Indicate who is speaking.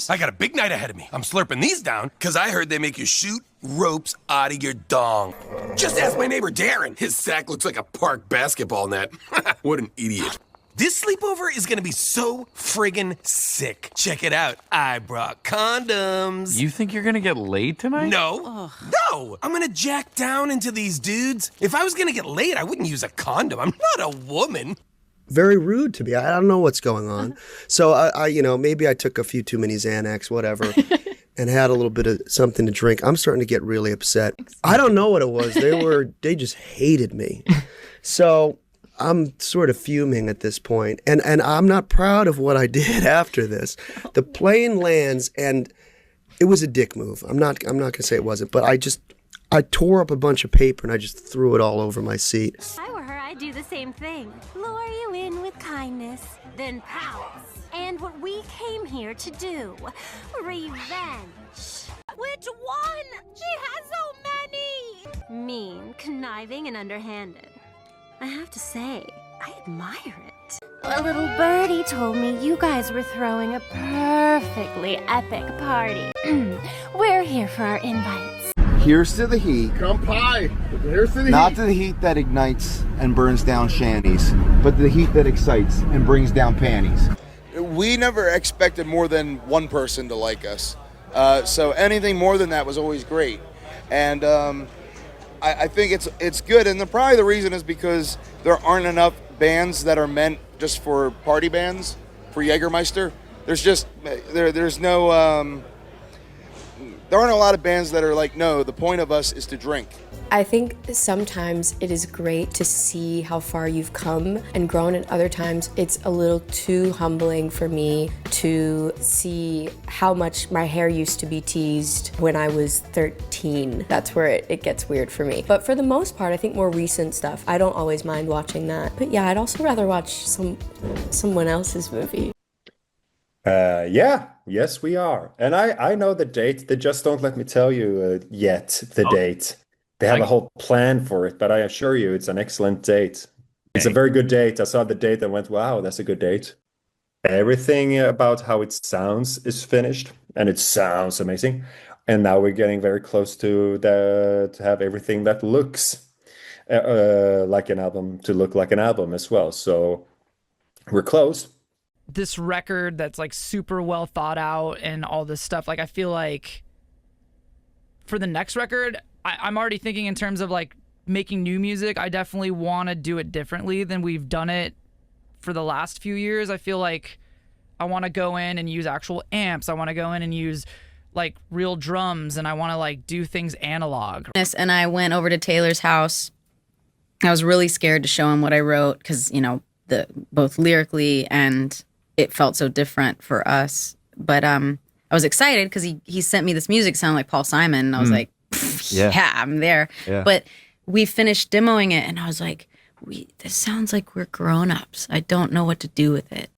Speaker 1: I got a big night ahead of me. I'm slurping these down because I heard they make you shoot ropes out of your dong. Just ask my neighbor Darren. His sack looks like a park basketball net. What an idiot. This sleepover is gonna be so friggin' sick. Check it out. I brought condoms.
Speaker 2: You think you're gonna get laid tonight?
Speaker 1: No. No! I'm gonna jack down into these dudes. If I was gonna get laid, I wouldn't use a condom. I'm not a woman.
Speaker 3: Very rude to me. I don't know what's going on. So I maybe I took a few too many Xanax, whatever, and had a little bit of something to drink. I'm starting to get really upset. I don't know what it was. They just hated me. So I'm sort of fuming at this point, and I'm not proud of what I did after this. The plane lands, and it was a dick move. I'm not gonna say it wasn't, but I tore up a bunch of paper and I just threw it all over my seat.
Speaker 4: If I were her, I'd do the same thing. Lure you in with kindness, then pounce. And what we came here to do, revenge. Which one? She has so many. Mean, conniving, and underhanded. I have to say, I admire it. A little birdie told me you guys were throwing a perfectly epic party. We're here for our invites.
Speaker 5: Here's to the heat.
Speaker 6: Come pie. Here's to the
Speaker 5: Not
Speaker 6: heat.
Speaker 5: to the heat that ignites and burns down shanties, but the heat that excites and brings down panties.
Speaker 6: We never expected more than one person to like us. So anything more than that was always great. And I think it's good. And probably the reason is because there aren't enough bands that are meant just for party bands, for Jägermeister. There's no... There aren't a lot of bands that are like, no, the point of us is to drink.
Speaker 7: I think sometimes it is great to see how far you've come and grown, and other times it's a little too humbling for me to see how much my hair used to be teased when I was 13. That's where it gets weird for me. But for the most part, I think more recent stuff, I don't always mind watching that. But yeah, I'd also rather watch someone else's movie.
Speaker 8: Yes, we are. And I know the date. They just don't let me tell you yet the date. They have a whole plan for it, but I assure you it's an excellent date. It's a very good date. I saw the date and went, wow, that's a good date. Everything about how it sounds is finished, and it sounds amazing. And now we're getting very close to have everything that looks like an album to look like an album as well. So we're close.
Speaker 9: This record that's like super well thought out and all this stuff, like I feel like for the next record, I'm already thinking in terms of like making new music. I definitely want to do it differently than we've done it for the last few years. I feel like I want to go in and use actual amps. I want to go in and use like real drums, and I want to like do things analog.
Speaker 10: And I went over to Taylor's house. I was really scared to show him what I wrote because, both lyrically and it felt so different for us. But I was excited because he sent me this music sound like Paul Simon. And I was like, yeah, I'm there. Yeah. But we finished demoing it and I was like, this sounds like we're grown-ups. I don't know what to do with it.